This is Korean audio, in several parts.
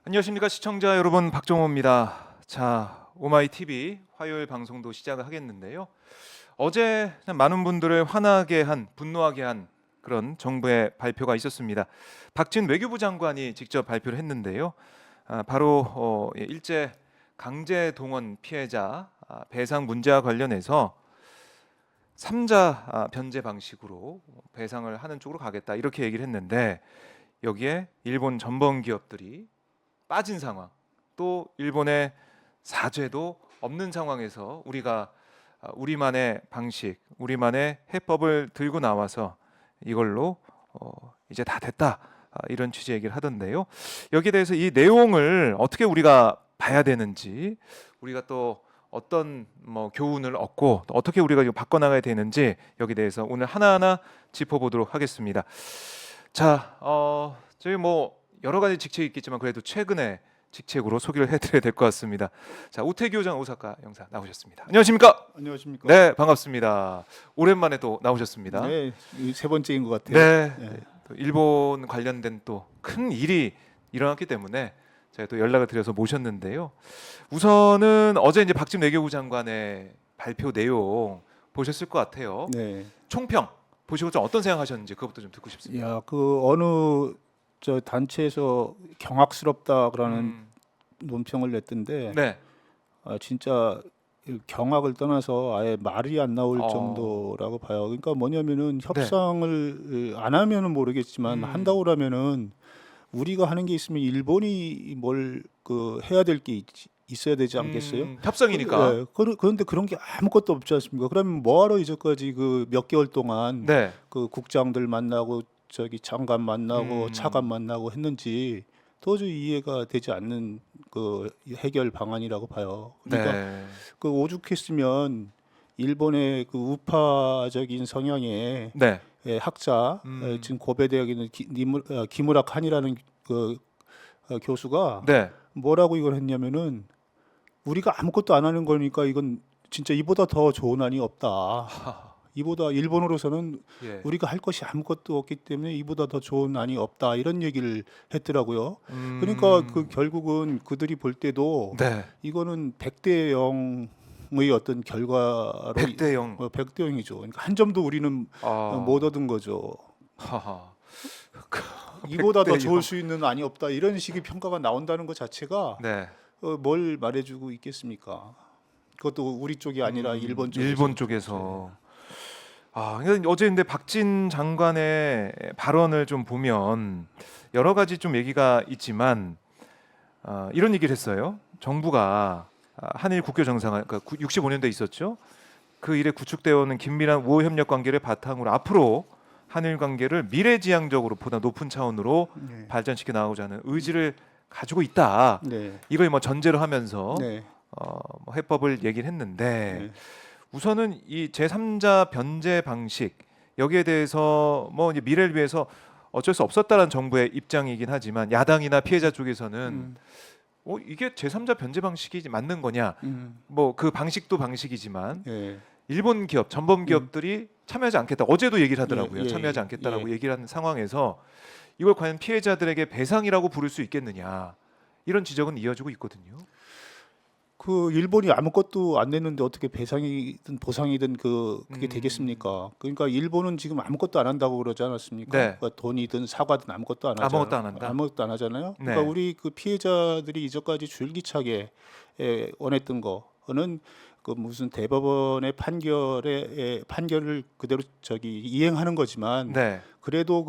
안녕하십니까 시청자 여러분, 박정호입니다. 자, 오마이 TV 화요일 방송도 시작을 하겠는데요. 어제 많은 분들을 화나게 한, 분노하게 한 그런 정부의 발표가 있었습니다. 박진 외교부 장관이 직접 발표를 했는데요. 바로 일제 강제 동원 피해자 배상 문제와 관련해서 3자 변제 방식으로 배상을 하는 쪽으로 가겠다, 이렇게 얘기를 했는데, 여기에 일본 전범 기업들이 빠진 상황, 또 일본의 사죄도 없는 상황에서 우리가 우리만의 방식, 우리만의 해법을 들고 나와서 이걸로 이제 다 됐다, 이런 취지의 얘기를 하던데요. 여기에 대해서 이 내용을 어떻게 우리가 봐야 되는지, 우리가 또 어떤 교훈을 얻고 또 어떻게 우리가 이거 바꿔나가야 되는지, 여기에 대해서 오늘 하나하나 짚어보도록 하겠습니다. 자, 저희 여러 가지 직책이 있겠지만 그래도 최근에 직책으로 소개를 해드려야 될 것 같습니다. 자, 우태규 전 오사카 영사 나오셨습니다. 안녕하십니까? 안녕하십니까? 네, 반갑습니다. 오랜만에 또 나오셨습니다. 네, 세 번째인 것 같아요. 네, 네. 또 일본 관련된 또 큰 일이 일어났기 때문에 제가 또 연락을 드려서 모셨는데요. 우선은 어제 이제 박진 외교부 장관의 발표 내용 보셨을 것 같아요. 네. 총평 보시고 좀 어떤 생각하셨는지 그것부터 좀 듣고 싶습니다. 야, 그 어느 저 단체에서 경악스럽다 그러는 논평을 냈던데, 네, 진짜 경악을 떠나서 아예 말이 안 나올 정도라고 봐요. 그러니까 뭐냐면은 협상을 안 하면은 모르겠지만 한다고 하면은 우리가 하는 게 있으면 일본이 뭘 해야 될 게 있어야 되지 않겠어요? 협상이니까. 네, 그런데 그런 게 아무것도 없지 않습니까? 그러면 뭐하러 이제까지 그 몇 개월 동안 네. 그 국장들 만나고 저기 장관 만나고 차관 만나고 했는지 도저히 이해가 되지 않는 그 해결 방안이라고 봐요. 그러니까 네. 그 오죽했으면 일본의 그 우파적인 성향의 네. 학자, 지금 고베 대학에 있는 기무라 칸이라는 교수가 네. 뭐라고 이걸 했냐면은, 우리가 아무것도 안 하는 거니까 이건 진짜 이보다 더 좋은 안이 없다. 이보다 일본으로서는 예. 우리가 할 것이 아무것도 없기 때문에 이보다 더 좋은 안이 없다, 이런 얘기를 했더라고요. 그러니까 그 결국은 그들이 볼 때도 네. 이거는 100대 0의 어떤 결과로 100대 0. 100대 0이죠. 그러니까 한 점도 우리는 못 얻은 거죠. 하하. 이보다 더 100대 좋을 0. 수 있는 안이 없다, 이런 식의 평가가 나온다는 것 자체가 네. 뭘 말해주고 있겠습니까? 그것도 우리 쪽이 아니라 일본 쪽에서. 일본 쪽에서. 그러니까 어제 근데 박진 장관의 발언을 좀 보면 여러 가지 좀 얘기가 있지만, 이런 얘기를 했어요. 정부가 한일 국교 정상화, 그러니까 65년도에 있었죠. 그 일에 구축되어 오는 긴밀한 우호 협력 관계를 바탕으로 앞으로 한일 관계를 미래지향적으로 보다 높은 차원으로 네. 발전시켜 나가고자 하는 의지를 가지고 있다. 네. 이걸 전제로 하면서 네. 해법을 얘기를 했는데, 네. 우선은 이 제3자 변제 방식, 여기에 대해서 이제 미래를 위해서 어쩔 수 없었다는 정부의 입장이긴 하지만, 야당이나 피해자 쪽에서는 이게 제3자 변제 방식이 맞는 거냐? 그 방식도 방식이지만 네. 일본 기업, 전범 기업들이 참여하지 않겠다. 어제도 얘기를 하더라고요. 예, 참여하지 않겠다라고 예. 얘기를 하는 상황에서 이걸 과연 피해자들에게 배상이라고 부를 수 있겠느냐? 이런 지적은 이어지고 있거든요. 그 일본이 아무것도 안 냈는데 어떻게 배상이든 보상이든 그게 되겠습니까? 그러니까 일본은 지금 아무것도 안 한다고 그러지 않았습니까? 네. 그러니까 돈이든 사과든 아무것도 안 하잖아요. 아무것도 안 한다. 아무것도 안 하잖아요. 네. 그러니까 우리 그 피해자들이 이전까지 줄기차게 원했던 거는 그 무슨 대법원의 판결을 그대로 이행하는 거지만, 네. 그래도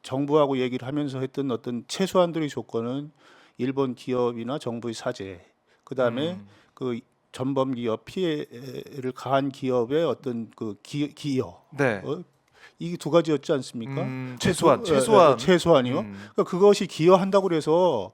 정부하고 얘기를 하면서 했던 어떤 최소한들의 조건은 일본 기업이나 정부의 사죄, 그다음에 그 전범 기업, 피해를 가한 기업의 어떤 그 기여, 네. 이 두 가지였지 않습니까? 최소한. 최소한이요. 그러니까 그것이 기여한다고 그래서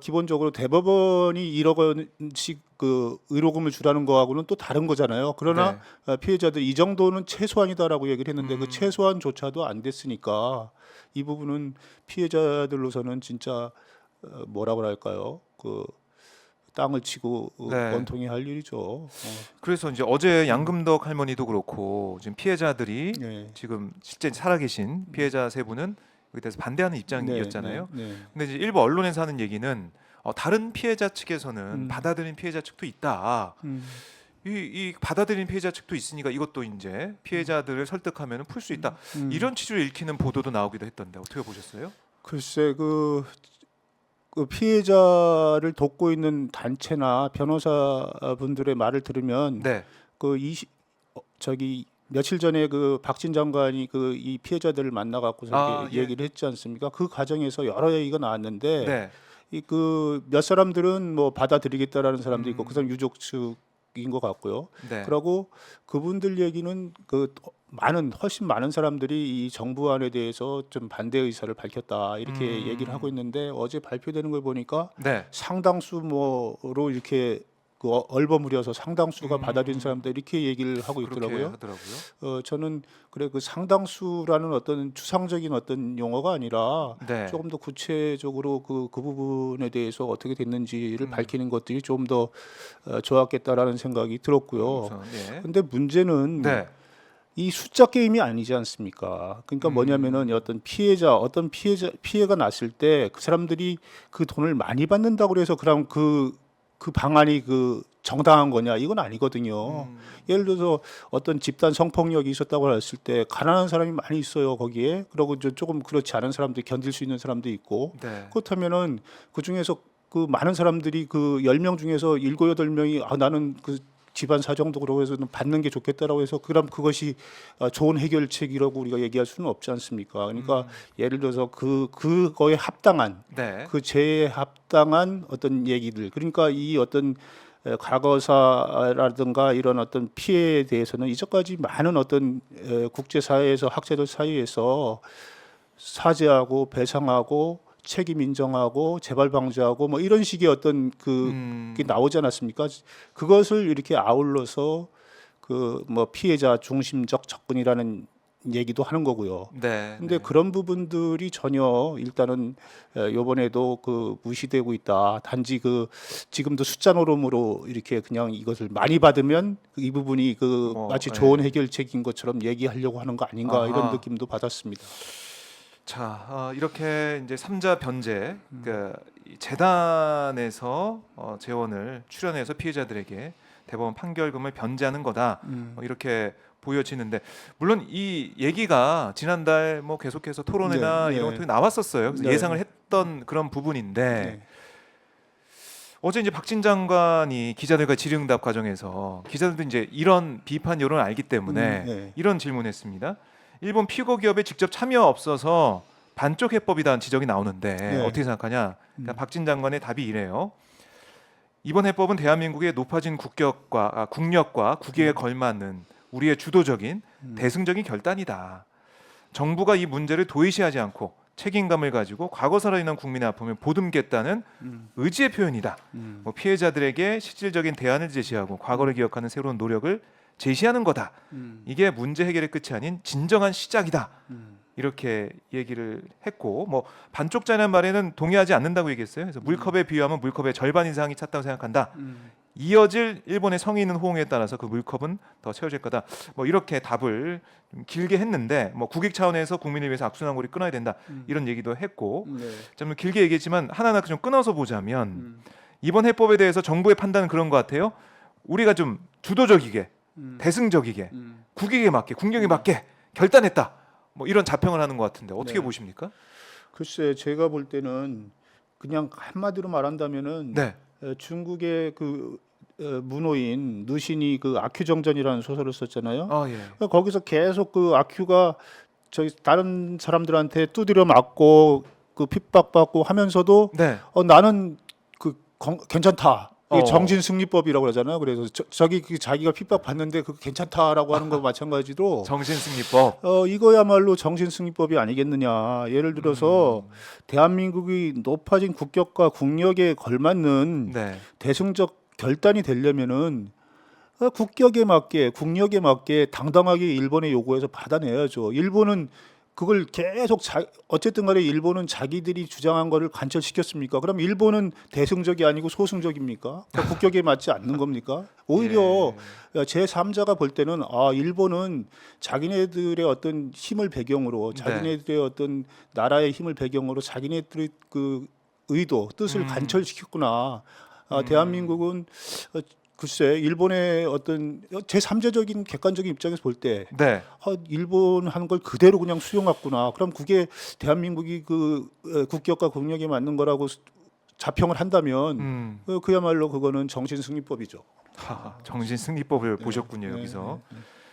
기본적으로 대법원이 1억 원씩 그 의료금을 주라는 거하고는 또 다른 거잖아요. 그러나 피해자들 이 정도는 최소한이다라고 얘기를 했는데, 그 최소한조차도 안 됐으니까 이 부분은 피해자들로서는 진짜 뭐라고 할까요? 그 땅을 치고 원통이 할 일이죠. 그래서 이제 어제 양금덕 할머니도 그렇고 지금 피해자들이 네. 지금 실제 살아계신 피해자 세 분은 거기에 대해서 반대하는 입장이었잖아요. 네, 네. 근데 이제 일부 언론에서 하는 얘기는 다른 피해자 측에서는 음. 받아들인 피해자 측도 있다. 음. 이 받아들인 피해자 측도 있으니까 이것도 이제 피해자들을 설득하면 풀 수 있다. 이런 취지로 읽히는 보도도 나오기도 했던데 어떻게 보셨어요? 글쎄 그 피해자를 돕고 있는 단체나 변호사분들의 말을 들으면 네. 저기 며칠 전에 그 박진 장관이 그 이 피해자들을 만나 갖고 예. 얘기를 했지 않습니까? 그 과정에서 여러 얘기가 나왔는데 네. 이 그 몇 사람들은 뭐 받아들이겠다라는 사람도 있고 음. 그 사람 유족 측인 것 같고요. 네. 그러고 그분들 얘기는 훨씬 많은 사람들이 이 정부안에 대해서 좀 반대 의사를 밝혔다 이렇게 얘기를 하고 있는데 어제 발표되는 걸 보니까 네. 상당수 뭐로 이렇게 얼버무려서 상당수가 받아들인 사람들 이렇게 얘기를 하고 그렇게 있더라고요. 하더라고요. 저는 그래 그 상당수라는 어떤 추상적인 어떤 용어가 아니라 네. 조금 더 구체적으로 그 부분에 대해서 어떻게 됐는지를 밝히는 것들이 좀 더 좋았겠다라는 생각이 들었고요. 우선, 예. 근데 문제는 네. 이 숫자 게임이 아니지 않습니까? 그러니까 뭐냐면은 어떤 피해가 났을 때 그 사람들이 그 돈을 많이 받는다고 해서 그럼 그 방안이 정당한 거냐? 이건 아니거든요. 예를 들어서 어떤 집단 성폭력이 있었다고 했을 때 가난한 사람이 많이 있어요 거기에. 그리고 조금 그렇지 않은 사람들 견딜 수 있는 사람도 있고. 네. 그렇다면은 그 중에서 그 많은 사람들이 그 10명 중에서 7, 8명이 나는 그 집안 사정도 그러고 해서 받는 게 좋겠다라고 해서 그럼 그것이 좋은 해결책이라고 우리가 얘기할 수는 없지 않습니까? 그러니까 예를 들어서 그거에 합당한 네. 그 죄에 합당한 어떤 얘기들 그러니까 이 어떤 과거사라든가 이런 어떤 피해에 대해서는 이전까지 많은 어떤 국제사회에서 학자들 사이에서 사죄하고 배상하고 책임 인정하고 재발 방지하고 뭐 이런 식의 어떤 그게 나오지 않았습니까? 그것을 이렇게 아울러서 그 뭐 피해자 중심적 접근이라는 얘기도 하는 거고요. 네. 근데 네. 그런 부분들이 전혀 일단은 요번에도 무시되고 있다. 단지 지금도 숫자 노름으로 이렇게 그냥 이것을 많이 받으면 이 부분이 마치 좋은 해결책인 것처럼 얘기하려고 하는 거 아닌가 이런 느낌도 받았습니다. 자, 이렇게 이제 삼자 변제, 그러니까 이 재단에서 재원을 출연해서 피해자들에게 대법원 판결금을 변제하는 거다. 이렇게 보여지는데 물론 이 얘기가 지난달 뭐 계속해서 토론회나 네, 이런 네. 것들이 나왔었어요. 그래서 네. 예상을 했던 그런 부분인데 네. 어제 이제 박진 장관이 기자들과 질의응답 과정에서 기자들도 이제 이런 비판 여론을 알기 때문에 네. 이런 질문했습니다. 일본 피고 기업에 직접 참여 없어서 반쪽 해법이다는 지적이 나오는데 네. 어떻게 생각하냐? 그러니까 박진 장관의 답이 이래요. 이번 해법은 대한민국의 높아진 국력과 국익에 걸맞는 우리의 주도적인 대승적인 결단이다. 정부가 이 문제를 도외시하지 않고 책임감을 가지고 과거사로 인한 국민의 아픔을 보듬겠다는 의지의 표현이다. 뭐 피해자들에게 실질적인 대안을 제시하고 과거를 기억하는 새로운 노력을 제시하는 거다. 이게 문제 해결의 끝이 아닌 진정한 시작이다. 이렇게 얘기를 했고 뭐 반쪽짜리라는 말에는 동의하지 않는다고 얘기했어요. 그래서 물컵에 비유하면 물컵의 절반 이상이 찼다고 생각한다. 이어질 일본의 성의 있는 호응에 따라서 그 물컵은 더 채워질 거다. 뭐 이렇게 답을 좀 길게 했는데 뭐 국익 차원에서 국민을 위해서 악순환고리 끊어야 된다. 이런 얘기도 했고 좀 길게 얘기했지만 하나하나 좀 끊어서 보자면 이번 해법에 대해서 정부의 판단은 그런 것 같아요. 우리가 좀 주도적이게 대승적이게 국익에 맞게 국력에 맞게 결단했다. 뭐 이런 자평을 하는 것 같은데 어떻게 네. 보십니까? 글쎄 제가 볼 때는 그냥 한마디로 말한다면은 네. 중국의 문호인 누신이 아큐정전이라는 소설을 썼잖아요. 예. 그러니까 거기서 계속 아큐가 저희 다른 사람들한테 두드려 맞고 핍박받고 하면서도 네. 나는 괜찮다. 이게 어. 정신승리법이라고 그러잖아요. 그래서 저기 자기가 핍박받는데 괜찮다라고 하는 거 마찬가지로 정신승리법. 이거야말로 정신승리법이 아니겠느냐. 예를 들어서 대한민국이 높아진 국격과 국력에 걸맞는 네. 대승적 결단이 되려면은 국격에 맞게 국력에 맞게 당당하게 일본의 요구에서 받아내야죠. 일본은 그걸 계속 어쨌든 간에 일본은 자기들이 주장한 거를 관철시켰습니까? 그럼 일본은 대승적이 아니고 소승적입니까? 그러니까 국격에 맞지 않는 겁니까? 오히려 제3자가 볼 때는 일본은 자기네들의 어떤 힘을 배경으로 자기네들의 어떤 나라의 힘을 배경으로 자기네들의 그 의도, 뜻을 관철시켰구나. 대한민국은 글쎄 일본의 어떤 제3자적인 객관적인 입장에서 볼 때 네. 일본 하는 걸 그대로 그냥 수용했구나. 그럼 그게 대한민국이 그 국격과 국력에 맞는 거라고 자평을 한다면 그야말로 그거는 정신승리법이죠. 정신 승리법을 보셨군요, 여기서. 네.